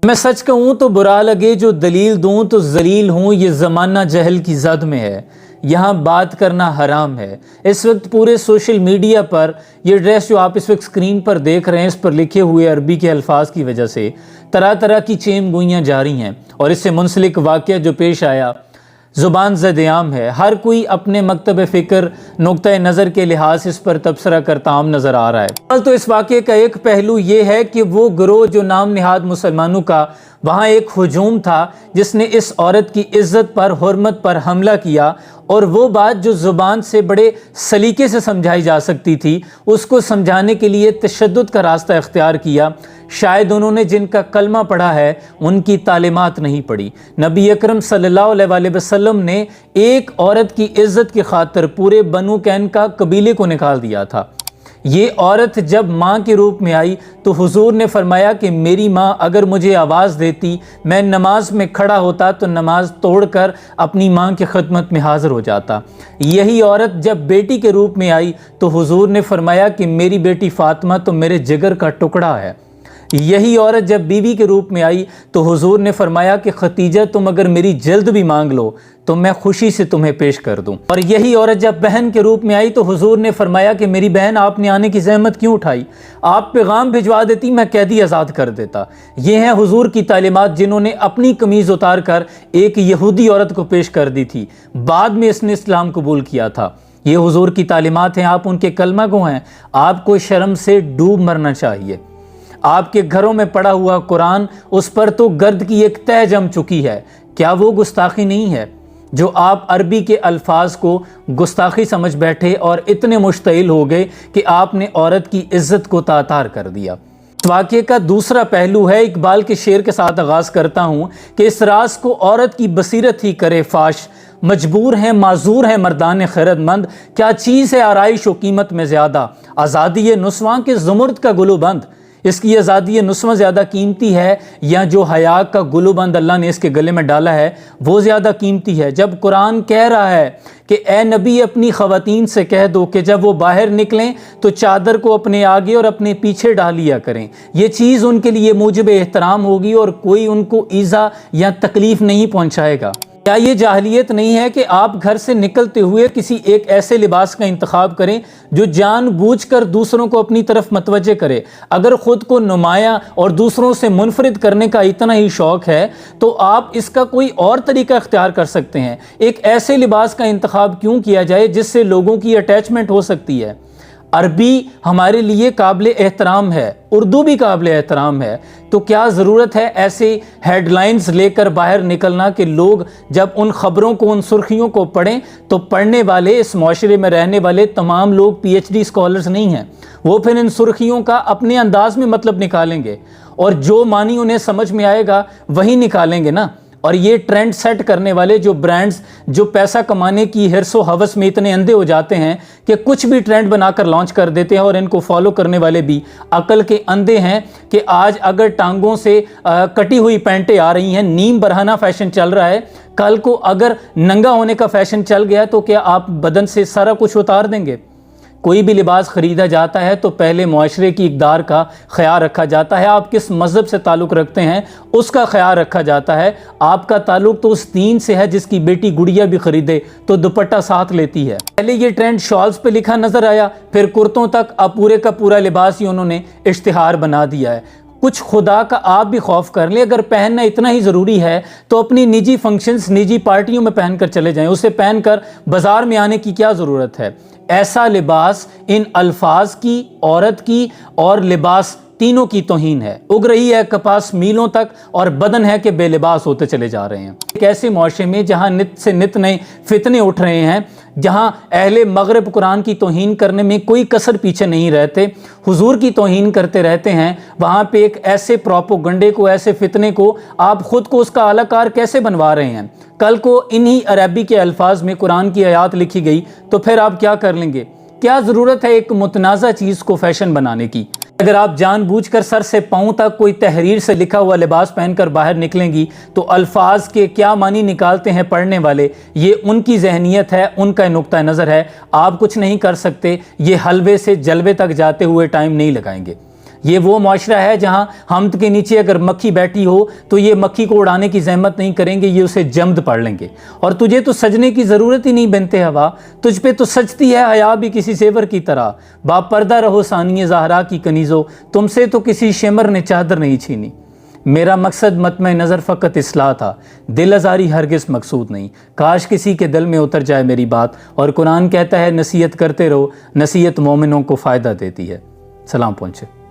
میں سچ کہوں تو برا لگے، جو دلیل دوں تو ذلیل ہوں، یہ زمانہ جہل کی زد میں ہے، یہاں بات کرنا حرام ہے۔ اس وقت پورے سوشل میڈیا پر یہ ڈریس جو آپ اس وقت سکرین پر دیکھ رہے ہیں، اس پر لکھے ہوئے عربی کے الفاظ کی وجہ سے طرح طرح کی چیم گوئیاں جاری ہیں، اور اس سے منسلک واقعہ جو پیش آیا زبان زد عام ہے۔ ہر کوئی اپنے مکتب فکر نقطہ نظر کے لحاظ سے اس پر تبصرہ کرتا عام نظر آ رہا ہے۔ تو اس واقعے کا ایک پہلو یہ ہے کہ وہ گروہ جو نام نہاد مسلمانوں کا، وہاں ایک ہجوم تھا جس نے اس عورت کی عزت پر، حرمت پر حملہ کیا، اور وہ بات جو زبان سے بڑے سلیقے سے سمجھائی جا سکتی تھی، اس کو سمجھانے کے لیے تشدد کا راستہ اختیار کیا۔ شاید انہوں نے جن کا کلمہ پڑھا ہے ان کی تعلیمات نہیں پڑھی۔ نبی اکرم صلی اللہ علیہ وآلہ وسلم نے ایک عورت کی عزت کی خاطر پورے بنو قینقاع قبیلے کو نکال دیا تھا۔ یہ عورت جب ماں کے روپ میں آئی تو حضور نے فرمایا کہ میری ماں اگر مجھے آواز دیتی، میں نماز میں کھڑا ہوتا تو نماز توڑ کر اپنی ماں کی خدمت میں حاضر ہو جاتا۔ یہی عورت جب بیٹی کے روپ میں آئی تو حضور نے فرمایا کہ میری بیٹی فاطمہ تو میرے جگر کا ٹکڑا ہے۔ یہی عورت جب بیوی کے روپ میں آئی تو حضور نے فرمایا کہ ختیجہ تم اگر میری جلد بھی مانگ لو تو میں خوشی سے تمہیں پیش کر دوں۔ اور یہی عورت جب بہن کے روپ میں آئی تو حضور نے فرمایا کہ میری بہن آپ نے آنے کی زحمت کیوں اٹھائی، آپ پیغام بھجوا دیتی میں قیدی آزاد کر دیتا۔ یہ ہیں حضور کی تعلیمات جنہوں نے اپنی قمیض اتار کر ایک یہودی عورت کو پیش کر دی تھی، بعد میں اس نے اسلام قبول کیا تھا۔ یہ حضور کی تعلیمات ہیں، آپ ان کے کلمہ گو ہیں۔ آپ کو شرم سے ڈوب مرنا چاہیے۔ آپ کے گھروں میں پڑا ہوا قرآن، اس پر تو گرد کی ایک تہ جم چکی ہے، کیا وہ گستاخی نہیں ہے جو آپ عربی کے الفاظ کو گستاخی سمجھ بیٹھے اور اتنے مشتعل ہو گئے کہ آپ نے عورت کی عزت کو تاتار کر دیا۔ اس واقعے کا دوسرا پہلو ہے، اقبال کے شعر کے ساتھ آغاز کرتا ہوں کہ اس راز کو عورت کی بصیرت ہی کرے فاش، مجبور ہیں معذور ہیں مردان خیرت مند، کیا چیز ہے آرائش و قیمت میں زیادہ، آزادی نسواں کے زمرد کا گلو بند۔ اس کی آزادی نسواں زیادہ قیمتی ہے یا جو حیا کا گلو بند اللہ نے اس کے گلے میں ڈالا ہے وہ زیادہ قیمتی ہے؟ جب قرآن کہہ رہا ہے کہ اے نبی اپنی خواتین سے کہہ دو کہ جب وہ باہر نکلیں تو چادر کو اپنے آگے اور اپنے پیچھے ڈال لیا کریں، یہ چیز ان کے لیے موجب احترام ہوگی اور کوئی ان کو ایذا یا تکلیف نہیں پہنچائے گا۔ کیا یہ جاہلیت نہیں ہے کہ آپ گھر سے نکلتے ہوئے کسی ایک ایسے لباس کا انتخاب کریں جو جان بوجھ کر دوسروں کو اپنی طرف متوجہ کرے؟ اگر خود کو نمایاں اور دوسروں سے منفرد کرنے کا اتنا ہی شوق ہے تو آپ اس کا کوئی اور طریقہ اختیار کر سکتے ہیں۔ ایک ایسے لباس کا انتخاب کیوں کیا جائے جس سے لوگوں کی اٹیچمنٹ ہو سکتی ہے؟ عربی ہمارے لیے قابل احترام ہے، اردو بھی قابل احترام ہے، تو کیا ضرورت ہے ایسے ہیڈ لائنز لے کر باہر نکلنا کہ لوگ جب ان خبروں کو، ان سرخیوں کو پڑھیں تو پڑھنے والے، اس معاشرے میں رہنے والے تمام لوگ پی ایچ ڈی اسکالرز نہیں ہیں، وہ پھر ان سرخیوں کا اپنے انداز میں مطلب نکالیں گے اور جو معنی انہیں سمجھ میں آئے گا وہی نکالیں گے نا۔ اور یہ ٹرینڈ سیٹ کرنے والے جو برانڈز جو پیسہ کمانے کی حرص و ہوس میں اتنے اندھے ہو جاتے ہیں کہ کچھ بھی ٹرینڈ بنا کر لانچ کر دیتے ہیں، اور ان کو فالو کرنے والے بھی عقل کے اندھے ہیں کہ آج اگر ٹانگوں سے کٹی ہوئی پینٹیں آ رہی ہیں، نیم برہنہ فیشن چل رہا ہے، کل کو اگر ننگا ہونے کا فیشن چل گیا تو کیا آپ بدن سے سارا کچھ اتار دیں گے؟ کوئی بھی لباس خریدا جاتا ہے تو پہلے معاشرے کی اقدار کا خیال رکھا جاتا ہے، آپ کس مذہب سے تعلق رکھتے ہیں اس کا خیال رکھا جاتا ہے۔ آپ کا تعلق تو اس دین سے ہے جس کی بیٹی گڑیا بھی خریدے تو دوپٹہ ساتھ لیتی ہے۔ پہلے یہ ٹرینڈ شالز پہ لکھا نظر آیا، پھر کرتوں تک اب پورے کا پورا لباس ہی انہوں نے اشتہار بنا دیا ہے۔ کچھ خدا کا آپ بھی خوف کر لیں، اگر پہننا اتنا ہی ضروری ہے تو اپنی نجی فنکشنز، نجی پارٹیوں میں پہن کر چلے جائیں، اسے پہن کر بازار میں آنے کی کیا ضرورت ہے؟ ایسا لباس ان الفاظ کی، عورت کی اور لباس تینوں کی توہین ہے۔ اگ رہی ہے کپاس میلوں تک اور بدن ہے کہ بے لباس ہوتے چلے جا رہے ہیں۔ ایک ایسے معاشرے میں جہاں نت سے نت نئے فتنے اٹھ رہے ہیں، جہاں اہل مغرب قرآن کی توہین کرنے میں کوئی کسر پیچھے نہیں رہتے، حضور کی توہین کرتے رہتے ہیں، وہاں پہ ایک ایسے پروپوگنڈے کو، ایسے فتنے کو آپ خود کو اس کا اعلی کار کیسے بنوا رہے ہیں؟ کل کو انہی عربی کے الفاظ میں قرآن کی آیات لکھی گئی تو پھر آپ کیا کر لیں گے؟ کیا ضرورت ہے ایک متنازع چیز کو فیشن بنانے کی؟ اگر آپ جان بوجھ کر سر سے پاؤں تک کوئی تحریر سے لکھا ہوا لباس پہن کر باہر نکلیں گی تو الفاظ کے کیا معنی نکالتے ہیں پڑھنے والے، یہ ان کی ذہنیت ہے، ان کا نقطہ نظر ہے، آپ کچھ نہیں کر سکتے۔ یہ حلوے سے جلوے تک جاتے ہوئے ٹائم نہیں لگائیں گے۔ یہ وہ معاشرہ ہے جہاں حمد کے نیچے اگر مکھی بیٹھی ہو تو یہ مکھی کو اڑانے کی زحمت نہیں کریں گے، یہ اسے جمد پڑھ لیں گے۔ اور تجھے تو سجنے کی ضرورت ہی نہیں بنتے ہوا، تجھ پہ تو سجتی ہے حیا بھی کسی زیور کی طرح۔ با پردہ رہو ثانی زہرا کی کنیزو، تم سے تو کسی شمر نے چادر نہیں چھینی۔ میرا مقصد مطمع نظر فقط اصلاح تھا، دل آزاری ہرگز مقصود نہیں۔ کاش کسی کے دل میں اتر جائے میری بات۔ اور قرآن کہتا ہے نصیحت کرتے رہو، نصیحت مومنوں کو فائدہ دیتی ہے۔ سلام پہنچے۔